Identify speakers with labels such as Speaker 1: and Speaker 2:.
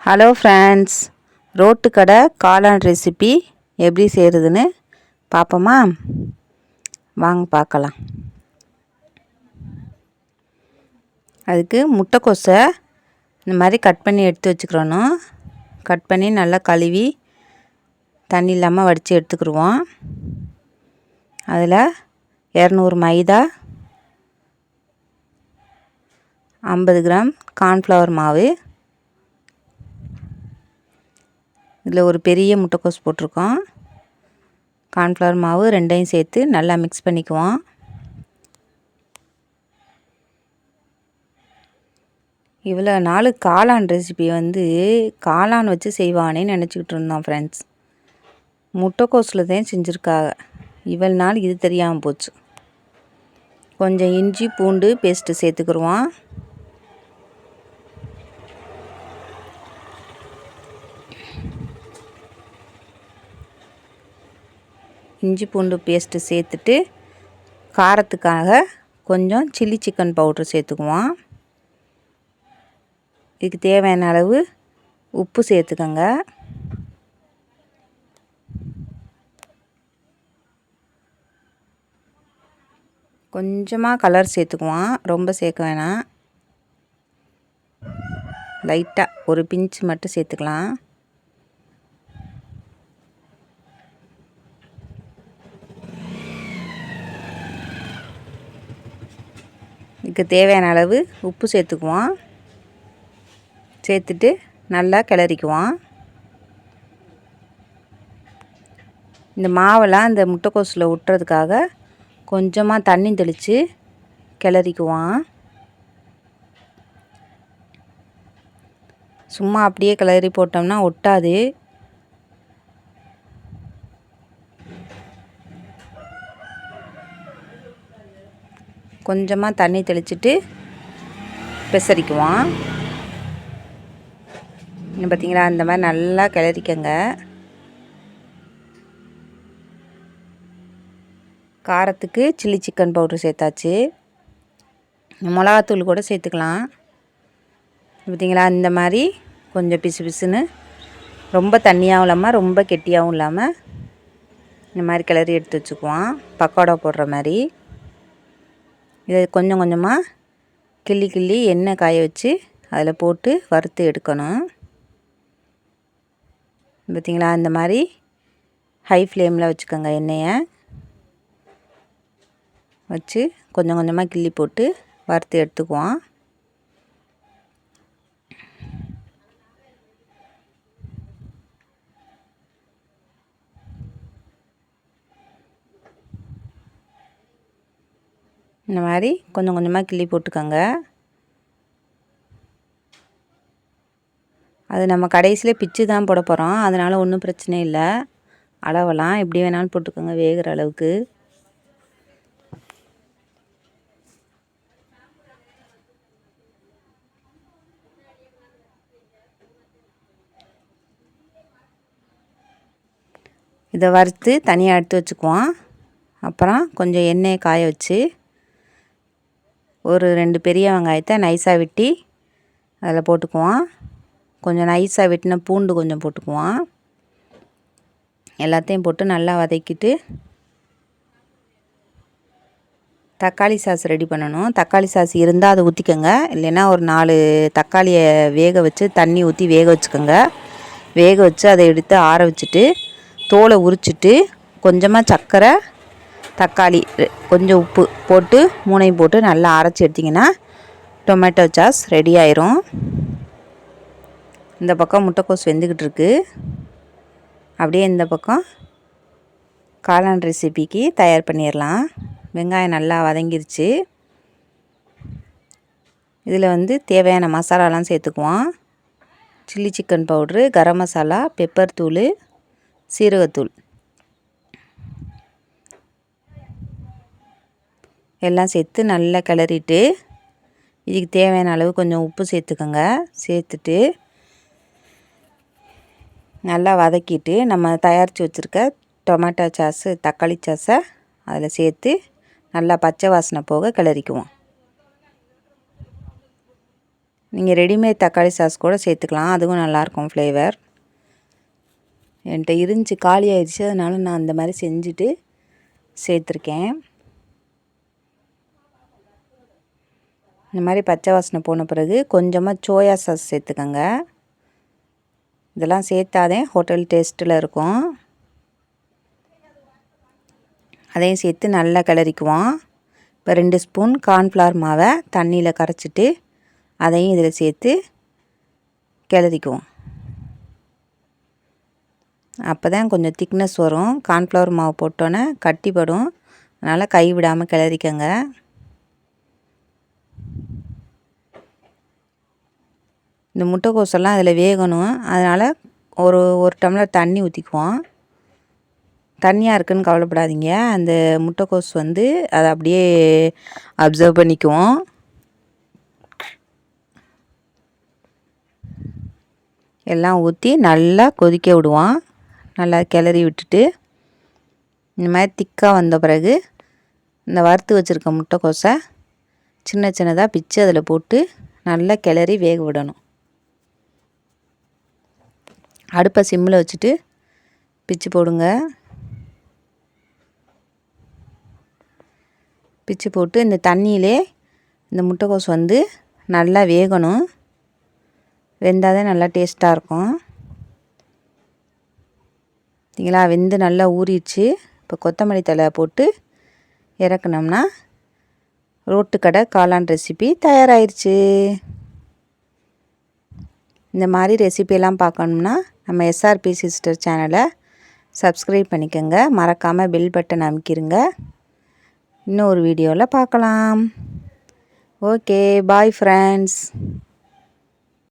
Speaker 1: Hello friends, road கடை காளான் recipe எப்படி செய்கிறதுன்னு பார்ப்போமா? வாங்க பார்க்கலாம். அதுக்கு முட்டைக்கோஸை இந்த மாதிரி கட் பண்ணி எடுத்து வச்சுக்கிறணும். கட் பண்ணி நல்லா கழுவி தண்ணி இல்லாமல் வடித்து எடுத்துக்கிடுவோம். அதில் 200 மைதா, 50 கிராம் கார்ன்ஃப்ளவர் மாவு, இதில் ஒரு பெரிய முட்டைக்கோஸ் போட்டிருக்கோம். கார்ன்ஃப்ளவர் மாவு ரெண்டையும் சேர்த்து நல்லா மிக்ஸ் பண்ணிக்குவோம். இவ்வளோ நாள் காளான் ரெசிபி காளான் வச்சு செய்வானேன்னு நினச்சிக்கிட்டு இருந்தோம் ஃப்ரெண்ட்ஸ். முட்டைக்கோஸில் தான் செஞ்சுருக்காங்க. இவ்வளோ நாள் இது தெரியாமல் போச்சு. கொஞ்சம் இஞ்சி பூண்டு பேஸ்ட்டு சேர்த்துக்கிடுவோம். இஞ்சி பூண்டு பேஸ்ட்டு சேர்த்துட்டு காரத்துக்காக கொஞ்சம் சில்லி சிக்கன் பவுட்ரு சேர்த்துக்குவோம். இதுக்கு தேவையான அளவு உப்பு சேர்த்துக்கோங்க. கொஞ்சமாக கலர் சேர்த்துக்குவோம், ரொம்ப சேர்க்க வேணாம். லைட்டாக ஒரு பிஞ்சு மட்டும் சேர்த்துக்கலாம். இதுக்கு தேவையான அளவு உப்பு சேர்த்துக்குவோம். சேர்த்துட்டு நல்லா கிளறிக்குவோம். இந்த மாவெல்லாம் இந்த முட்டைக்கோஸில் விட்டுறதுக்காக கொஞ்சமாக தண்ணி தெளித்து கிளறிக்குவோம். சும்மா அப்படியே கிளறி போட்டோம்னா ஒட்டாது. கொஞ்சமாக தண்ணி தெளிச்சுட்டு பெசரிக்குவோம். பார்த்தீங்களா, இந்த மாதிரி நல்லா கிளறிக்கங்க. காரத்துக்கு சில்லி சிக்கன் பவுட்ரு சேர்த்தாச்சு. மிளகாத்தூள் கூட சேர்த்துக்கலாம். பார்த்தீங்களா, இந்த மாதிரி கொஞ்சம் பிசு பிசுன்னு, ரொம்ப தண்ணியாகவும் இல்லாமல் ரொம்ப கெட்டியாகவும் இல்லாமல் இந்த மாதிரி கிளறி எடுத்து வச்சுக்குவோம். பக்கோடா போடுற மாதிரி. இதை கொஞ்சம் கொஞ்சமாக கிள்ளி கிள்ளி எண்ணெய் காய வச்சு அதில் போட்டு வறுத்து எடுக்கணும். பார்த்திங்களா, இந்த மாதிரி ஹை ஃப்ளேமில் வச்சுக்கோங்க. எண்ணெயை வச்சு கொஞ்சம் கொஞ்சமாக கிள்ளி போட்டு வறுத்து எடுத்துக்குவோம். இந்த மாதிரி கொஞ்சம் கொஞ்சமாக கிள்ளி போட்டுக்கோங்க. அது நம்ம கடைசியில் பிச்சு தான் போட போகிறோம், அதனால் ஒன்றும் பிரச்சனை இல்லை. அளவெல்லாம் எப்படி வேணாலும் போட்டுக்கோங்க வேகிற அளவுக்கு. இதை வறுத்து தனியாக எடுத்து வச்சுக்குவோம். அப்புறம் கொஞ்சம் எண்ணெயை காய வச்சு ஒரு 2 பெரிய வெங்காயத்தை நைஸாக வெட்டி அதில் போட்டுக்குவோம். கொஞ்சம் நைஸாக வெட்டின பூண்டு கொஞ்சம் போட்டுக்குவோம். எல்லாத்தையும் போட்டு நல்லா வதக்கிட்டு தக்காளி சாஸ் ரெடி பண்ணணும். தக்காளி சாஸ் இருந்தால் அதை ஊற்றிக்கோங்க. இல்லைன்னா ஒரு 4 தக்காளியை வேக வச்சு தண்ணி ஊற்றி வேக வச்சுக்கோங்க. வேக வச்சு அதை எடுத்து ஆற வச்சுட்டு தோலை உரிச்சிட்டு கொஞ்சமாக சர்க்கரை, தக்காளி, கொஞ்சம் உப்பு போட்டு 3ஐயும் போட்டு நல்லா அரைச்சி எடுத்திங்கன்னா டொமேட்டோ சாஸ் ரெடி ஆயிரும். இந்த பக்கம் முட்டைக்கோஸ் வெந்துக்கிட்டு இருக்கு. அப்படியே இந்த பக்கம் காளான் ரெசிபிக்கு தயார் பண்ணிடலாம். வெங்காயம் நல்லா வதங்கிருச்சு. இதில் தேவையான மசாலாலாம் சேர்த்துக்குவோம். Chilli chicken powder, garam masala, pepper தூள், சீரகத்தூள் எல்லாம் சேர்த்து நல்லா கிளறிட்டு இதுக்கு தேவையான அளவு கொஞ்சம் உப்பு சேர்த்துக்கோங்க. சேர்த்துட்டு நல்லா வதக்கிட்டு நம்ம தயாரித்து வச்சுருக்க டொமேட்டோ சாஸு, தக்காளி சாஸை அதில் சேர்த்து நல்லா பச்சை வாசனை போக கிளறிக்குவோம். நீங்கள் ரெடிமேட் தக்காளி சாஸ் கூட சேர்த்துக்கலாம், அதுவும் நல்லாயிருக்கும் ஃப்ளேவர். என்கிட்ட இருந்துச்சு, காலி ஆயிடுச்சு, அதனால் நான் அந்த மாதிரி செஞ்சுட்டு சேர்த்துருக்கேன். இந்த மாதிரி பச்சை வாசனை போன பிறகு கொஞ்சமாக சோயா சாஸ் சேர்த்துக்கோங்க. இதெல்லாம் சேர்த்தாதே ஹோட்டல் டேஸ்ட்டில் இருக்கும். அதையும் சேர்த்து நல்லா கிளறிக்குவோம். இப்போ 2 ஸ்பூன் கார்ன்ஃப்ளவர் மாவை தண்ணியில் கரைச்சிட்டு அதையும் இதில் சேர்த்து கிளறிக்குவோம். அப்போ தான் கொஞ்சம் திக்னஸ் வரும். கார்ன்ஃப்ளவர் மாவு போட்டோன்னே கட்டிப்படும், அதனால் கை விடாமல் கிளறிக்கங்க. இந்த முட்டைக்கோஸெல்லாம் அதில் வேகணும், அதனால் ஒரு டம்ளர் தண்ணி ஊற்றிக்குவோம். தண்ணியாக இருக்குதுன்னு கவலைப்படாதீங்க, அந்த முட்டைக்கோஸ் வந்து அதை அப்படியே அப்சர்வ் பண்ணிக்குவோம். எல்லாம் ஊற்றி நல்லா கொதிக்க விடுவோம். நல்லா கிளறி விட்டுட்டு இந்த மாதிரி திக்காக வந்த பிறகு இந்த வறுத்து வச்சுருக்க முட்டைக்கோஸை சின்ன சின்னதாக பிச்சு அதில் போட்டு நல்லா கிளறி வேக விடணும். அடுப்பை சிம்மில் வச்சுட்டு பிச்சு போடுங்க. பிச்சு போட்டு இந்த தண்ணியிலே இந்த முட்டைக்கோஸ் வந்து நல்லா வேகணும். வெந்தால் தான் நல்லா டேஸ்ட்டாக இருக்கும். பார்த்தீங்களா, வெந்து நல்லா ஊறிடுச்சு. இப்போ கொத்தமல்லி தழை போட்டு இறக்குனோம்னா ரோட்டுக்கடை காளான் ரெசிபி தயாராகிருச்சு. இந்த மாதிரி ரெசிபியெல்லாம் பார்க்கணும்னா நம்ம எஸ்ஆர்பி சிஸ்டர் சேனலை சப்ஸ்கிரைப் பண்ணிக்கோங்க. மறக்காமல் பெல் பட்டன் அமுக்கிடுங்க. இன்னொரு வீடியோவில் பார்க்கலாம். Okay, bye friends.